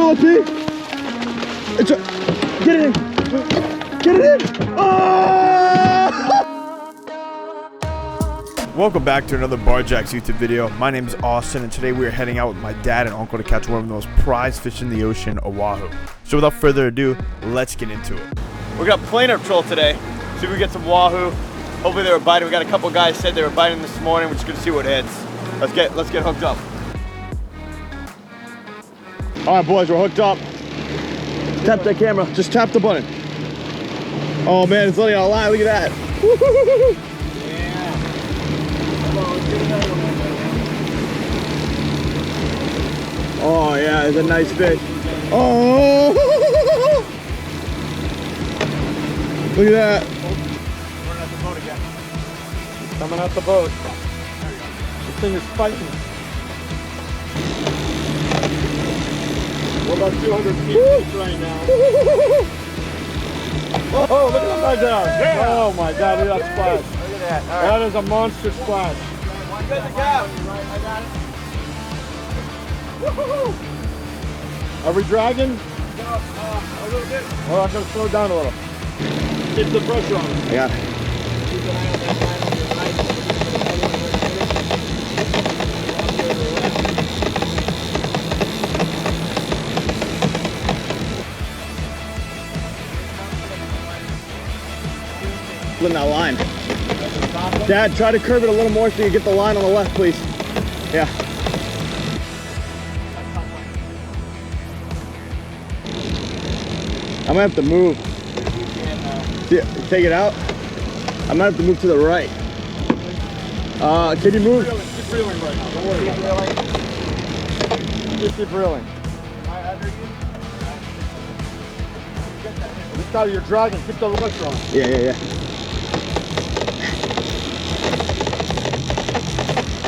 Fillet. It's a, get it in. Get it in. Oh! Welcome back to another Barjacks YouTube video. My name is Austin, and today we are heading out with my dad and uncle to catch one of the most prized fish in the ocean, a wahoo. So without further ado, let's get into it. We got planer troll today. See if we get some wahoo. Hopefully they were biting. We got a couple guys said they were biting this morning. We're just gonna see what hits. Let's get hooked up. All right, boys, we're hooked up. Tap that camera. Just tap the button. Oh man, it's letting out a line. Look at that. Oh yeah, it's a nice fish. Oh, look at that. Running out the boat again. Coming out the boat. This thing is fighting. We're about 200 feet right now. Oh, look at that right there. Yeah. Oh my God, look at that splash. Look at that. Right. That is a monster splash. One good to go. I got it. Woohoo! Are we dragging? No, a little bit. Oh, I'm going to slow down a little. Keep the pressure on. I got it. Keep an eye on that line on your right. In that line. Dad, try to curve it a little more so you get the line on the left, please. Yeah. I'm gonna have to move. Take it out? I'm gonna have to move to the right. Can you move? Keep reeling right now. Don't worry about it. Just keep reeling. This guy you're dragging, keep the pressure on. Yeah.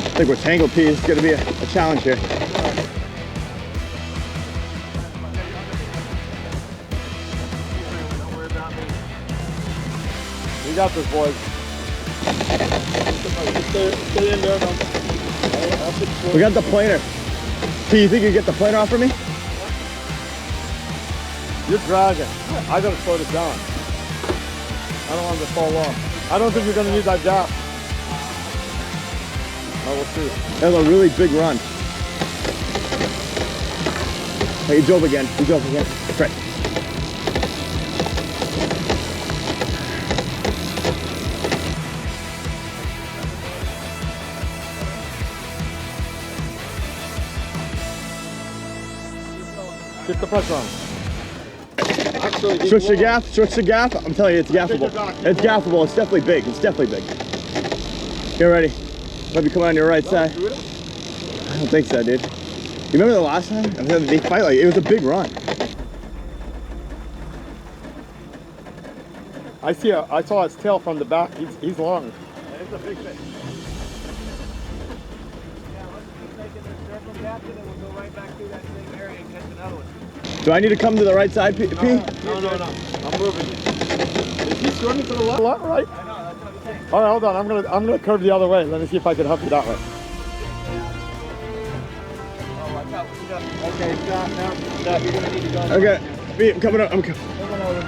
I think we're tangled, P. It's going to be a challenge here. We got this, boys. Stay in there. We got the planer. P, you think you can get the planer off for me? You're dragging. I got to slow this down. I don't want it to fall off. I don't think you're going to need that gap. Oh, we'll see. That was a really big run. Hey, you drove again. That's right. Keep the pressure on. Actually, switch the gaff. I'm telling you, it's gaffable. It's gaffable. It's definitely big. Get ready. Might be coming on your right side. I don't think so, dude. You remember the last time? They fight like it was a big run. I saw his tail from the back. He's long. Yeah, it's a big fish. Yeah, let's keep taking this circle, Captain, and we'll go right back through that same area and catch another one. Do I need to come to the right side, P? No. I'm moving. Is he swimming to the left, right? I know, that's what I'm saying. All right, hold on. I'm gonna curve the other way. Let me see if I can help you that way. Oh, watch out. Okay, stop now. Stop. You're gonna need to go. Okay, P, I'm coming up. I'm coming over.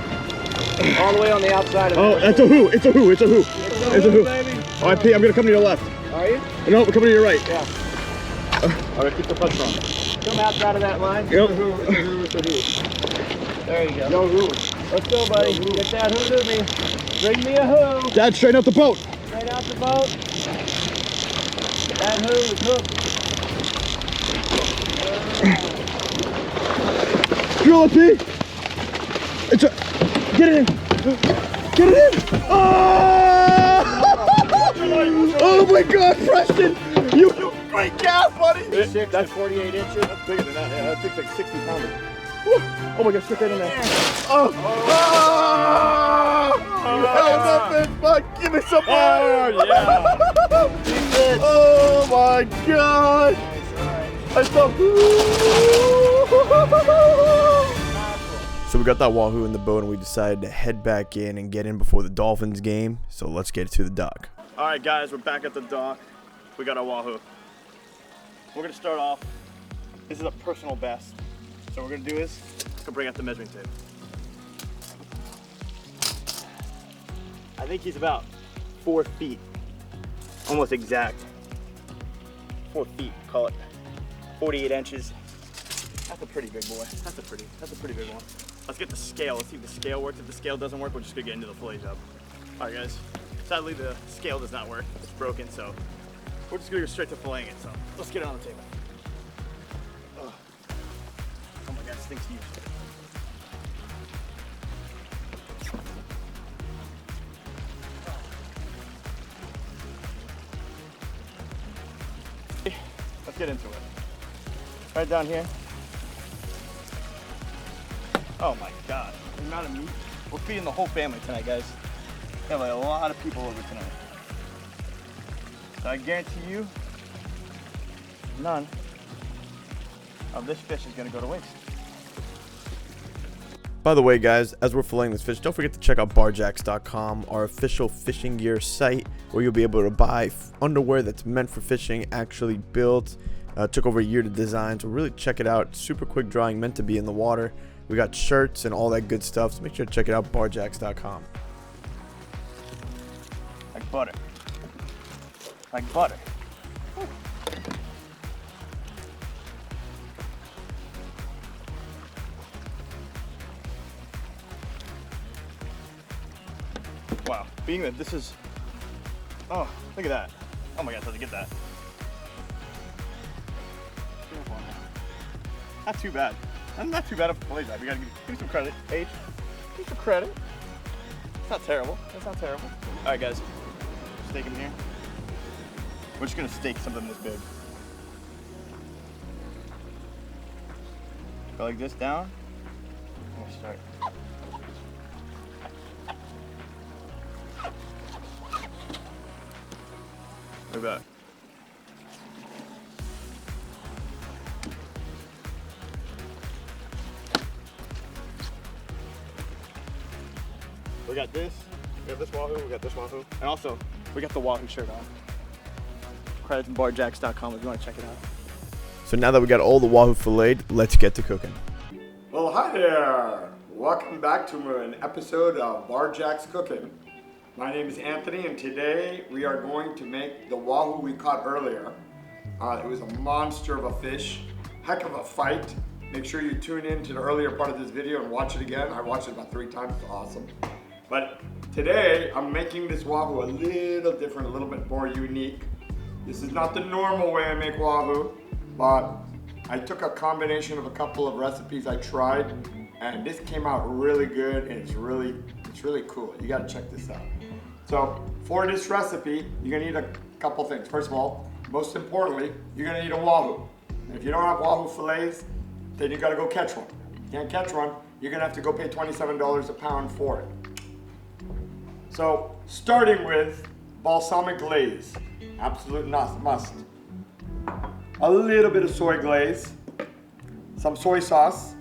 All the way on the outside of it. Oh, that's a who. It's a who. It's a who. Baby. All right, P, I'm gonna come to your left. Are you? No, I'm coming to your right. Yeah. All right, keep the pressure on. Come outside of that line. Yep. It's a who. There you go. Yo, who. Let's go, buddy. Get that who to me. Bring me a who. Dad, straighten out the boat. Straight out the boat. That who is hooked. Drill it, P. It's a... Get it in. Get it in. Oh! Oh my God, Preston. You great gaff, buddy. That's 48 inches. That's bigger than that. Yeah, that thing's like 60 pounds. Oh my God, stick that in there. Oh! How's that fish, bud? Give me some more! Oh, yeah! Oh my God! I saw. So we got that wahoo in the boat, and we decided to head back in and get in before the Dolphins game. So let's get to the dock. All right, guys, we're back at the dock. We got our wahoo. We're gonna start off. This is a personal best. So what we're gonna do is, let's go bring out the measuring tape. I think he's about 4 feet, almost exact. 4 feet, call it 48 inches. That's a pretty big boy. That's a pretty big one. Let's get the scale. Let's see if the scale works. If the scale doesn't work, we're just gonna get into the fillet job. All right, guys. Sadly, the scale does not work. It's broken, so we're just gonna go straight to filleting it. So let's get it on the table. Oh my God, this thing's huge. Let's get into it. Right down here. Oh my God, the amount of meat. We're feeding the whole family tonight, guys. We have like a lot of people over tonight. So I guarantee you, none of this fish is gonna go to waste. By the way, guys, as we're filleting this fish, don't forget to check out barjacksfishing.com, our official fishing gear site, where you'll be able to buy underwear that's meant for fishing, actually built. Took over a year to design, so really check it out. Super quick drying, meant to be in the water. We got shirts and all that good stuff, so make sure to check it out, barjacks.com. Like butter. Like butter. Wow, being that this is, oh, look at that. Oh my God, how'd I get that? Not too bad. Not too bad of a fillet job. We gotta give some credit. H, give some credit. It's not terrible. It's not terrible. All right, guys, steak them here. We're just gonna steak something this big. Go like this down. We'll start. Look at that. We got this, Wahoo, we got this Wahoo, and also we got the Wahoo shirt on. Credits barjacks.com if you want to check it out. So now that we got all the Wahoo filleted, let's get to cooking. Well, hi there. Welcome back to an episode of Barjack's Cooking. My name is Anthony, and today we are going to make the Wahoo we caught earlier. It was a monster of a fish, heck of a fight. Make sure you tune in to the earlier part of this video and watch it again. I watched it about 3 times, it's awesome. But today I'm making this Wahoo a little different, a little bit more unique. This is not the normal way I make Wahoo, but I took a combination of a couple of recipes I tried, and this came out really good, and it's really cool. You gotta check this out. So for this recipe, you're gonna need a couple things. First of all, most importantly, you're gonna need a Wahoo. And if you don't have Wahoo fillets, then you gotta go catch one. If you can't catch one, you're gonna have to go pay $27 a pound for it. So starting with balsamic glaze, absolute must. A little bit of soy glaze, some soy sauce,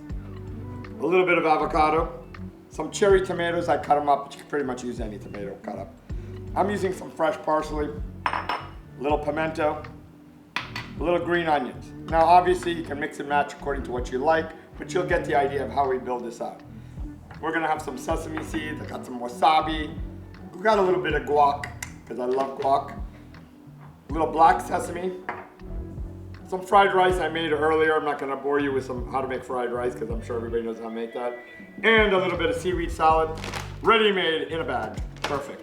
a little bit of avocado, some cherry tomatoes. I cut them up, but you can pretty much use any tomato cut up. I'm using some fresh parsley, a little pimento, a little green onions. Now obviously you can mix and match according to what you like, but you'll get the idea of how we build this up. We're gonna have some sesame seeds, I got some wasabi, we got a little bit of guac, because I love guac, a little black sesame, some fried rice I made earlier. I'm not gonna bore you with how to make fried rice, because I'm sure everybody knows how to make that, and a little bit of seaweed salad, ready-made in a bag, perfect.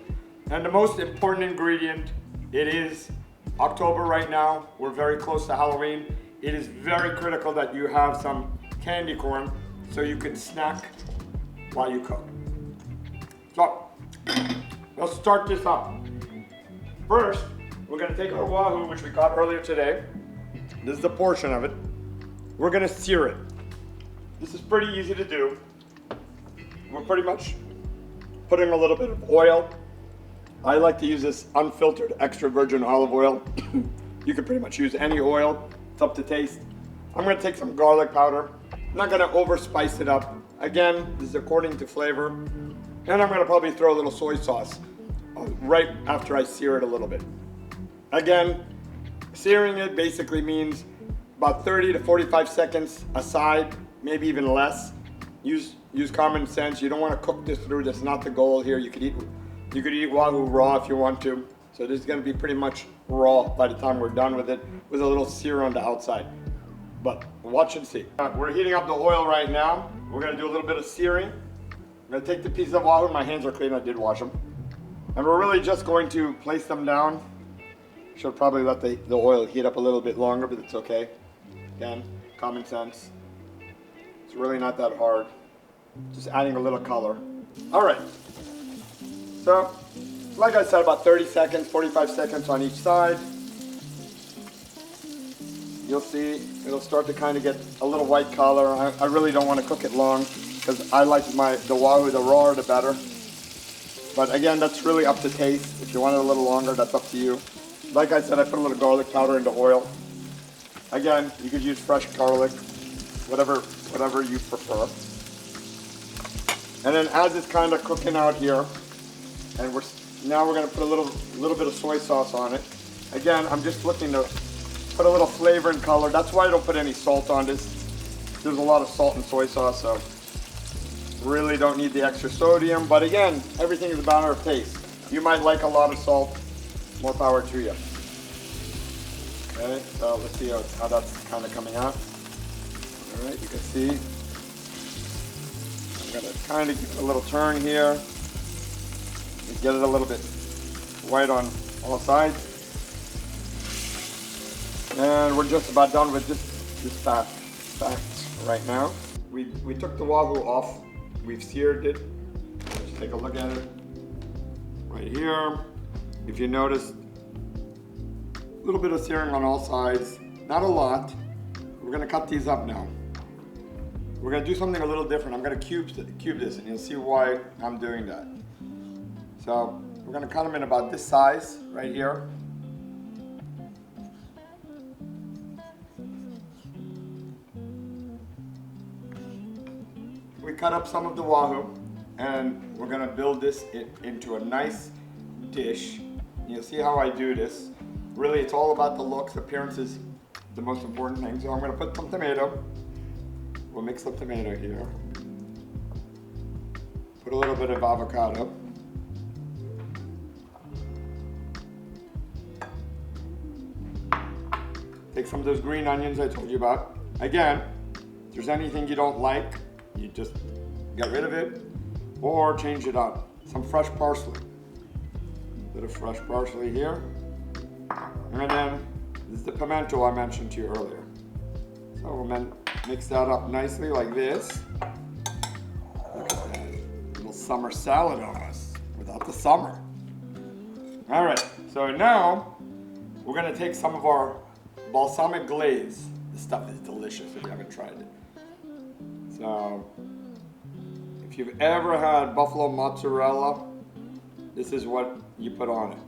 And the most important ingredient, it is October right now, we're very close to Halloween. It is very critical that you have some candy corn so you can snack while you cook. So, let's start this up. First, we're gonna take our Wahoo, which we caught earlier today. This is the portion of it. We're gonna sear it. This is pretty easy to do. We're pretty much putting a little bit of oil. I like to use this unfiltered extra virgin olive oil. You can pretty much use any oil. It's up to taste. I'm gonna take some garlic powder. I'm not gonna over spice it up. Again, this is according to flavor. And I'm gonna probably throw a little soy sauce right after I sear it a little bit. Again, searing it basically means about 30 to 45 seconds aside maybe even less. Use common sense. You don't want to cook this through. That's not the goal here. You could eat wahoo raw if you want to. So this is going to be pretty much raw by the time we're done with it, with a little sear on the outside. But watch and see. We're heating up the oil right now. We're going to do a little bit of searing. I'm going to take the pieces of wahoo. My hands are clean. I did wash them. And we're really just going to place them down. Should probably let the oil heat up a little bit longer, but it's okay. Again, common sense. It's really not that hard. Just adding a little color. All right. So, like I said, about 30 seconds, 45 seconds on each side. You'll see it'll start to kind of get a little white color. I really don't want to cook it long because I like the wahoo, the rawer the better. But again, that's really up to taste. If you want it a little longer, that's up to you. Like I said, I put a little garlic powder into oil. Again, you could use fresh garlic, whatever you prefer. And then as it's kind of cooking out here, and now we're going to put a little bit of soy sauce on it. Again, I'm just looking to put a little flavor and color. That's why I don't put any salt on this. There's a lot of salt in soy sauce, so really don't need the extra sodium. But again, everything is a matter of taste. You might like a lot of salt. More power to you. Okay, so let's see how that's kind of coming out. All right, you can see. I'm going to kind of give it a little turn here. Get it a little bit white on all sides. And we're just about done with this fat right now. We took the wahoo off. We've seared it. Let's take a look at it. Right here. If you notice, a little bit of searing on all sides. Not a lot. We're going to cut these up now. We're going to do something a little different. I'm going to cube this, and you'll see why I'm doing that. So we're going to cut them in about this size right here. We cut up some of the wahoo, and we're going to build this into a nice dish. You'll see how I do this. Really, it's all about the looks. Appearance is the most important thing. So I'm going to put some tomato. We'll mix the tomato here. Put a little bit of avocado. Take some of those green onions I told you about. Again, if there's anything you don't like, you just get rid of it or change it up. Some fresh parsley. A bit of fresh parsley here. And then this is the pimento I mentioned to you earlier. So we'll mix that up nicely like this. Look at that. Little summer salad on us without the summer. All right, so now we're gonna take some of our balsamic glaze. This stuff is delicious if you haven't tried it. So, if you've ever had buffalo mozzarella, this is what you put on it.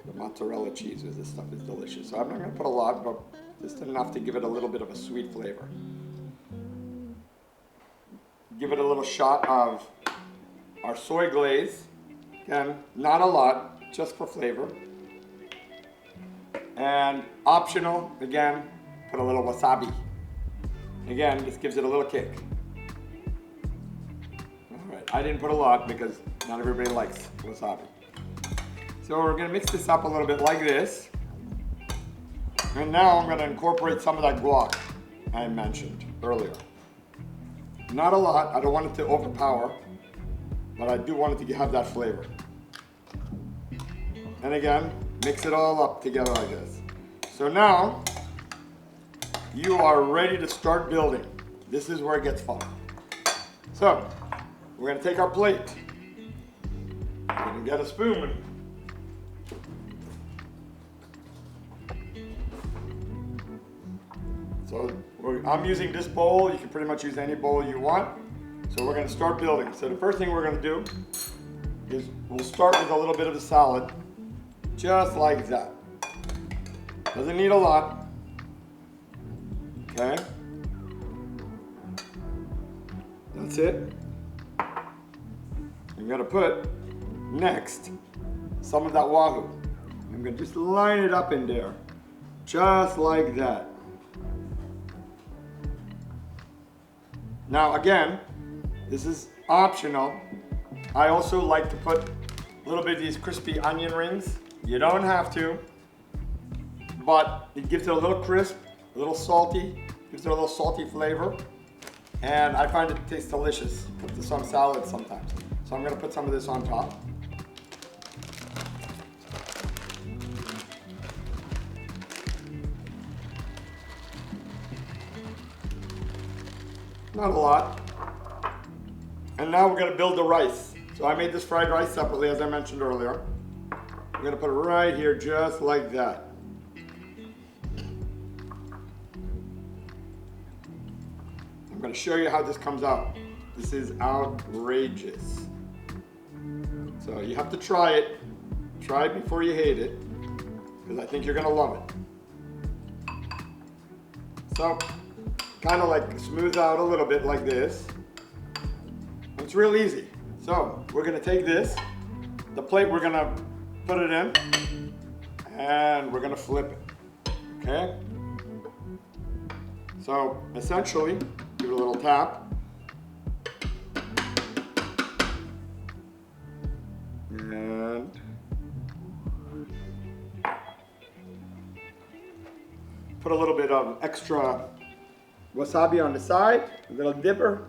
The mozzarella cheese with this stuff is delicious. So I'm not going to put a lot, but just enough to give it a little bit of a sweet flavor. Give it a little shot of our soy glaze. Again, not a lot, just for flavor. And optional, again, put a little wasabi. Again, this gives it a little kick. All right, I didn't put a lot because not everybody likes wasabi. So we're gonna mix this up a little bit like this. And now I'm gonna incorporate some of that guac I mentioned earlier. Not a lot, I don't want it to overpower, but I do want it to have that flavor. And again, mix it all up together like this. So now, you are ready to start building. This is where it gets fun. So, we're gonna take our plate. We're gonna get a spoon. So, I'm using this bowl. You can pretty much use any bowl you want. So we're gonna start building. So the first thing we're gonna do is we'll start with a little bit of the salad, just like that. Doesn't need a lot. Okay. That's it. I'm gonna put next some of that wahoo. I'm gonna just line it up in there, just like that. Now again, this is optional. I also like to put a little bit of these crispy onion rings. You don't have to, but it gives it a little crisp, a little salty, gives it a little salty flavor. And I find it tastes delicious. Put this on salad sometimes. So I'm gonna put some of this on top. Not a lot. And now we're gonna build the rice. So I made this fried rice separately, as I mentioned earlier. I'm gonna put it right here, just like that. I'm gonna show you how this comes out. This is outrageous. So you have to try it. Try it before you hate it, because I think you're gonna love it. So, kind of like smooth out a little bit like this. It's real easy. So we're gonna take this, the plate, we're gonna put it in, and we're gonna flip it, okay? So essentially, give it a little tap. And put a little bit of extra wasabi on the side, a little dipper.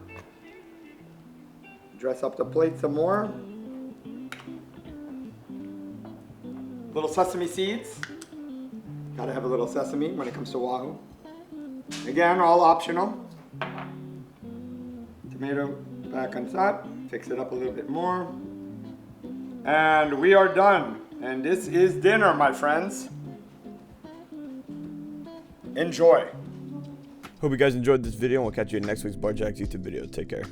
Dress up the plate some more. Little sesame seeds. Gotta have a little sesame when it comes to Wahoo. Again, all optional. Tomato back on top. Fix it up a little bit more. And we are done. And this is dinner, my friends. Enjoy. Hope you guys enjoyed this video, and we'll catch you in next week's Barjacks YouTube video. Take care.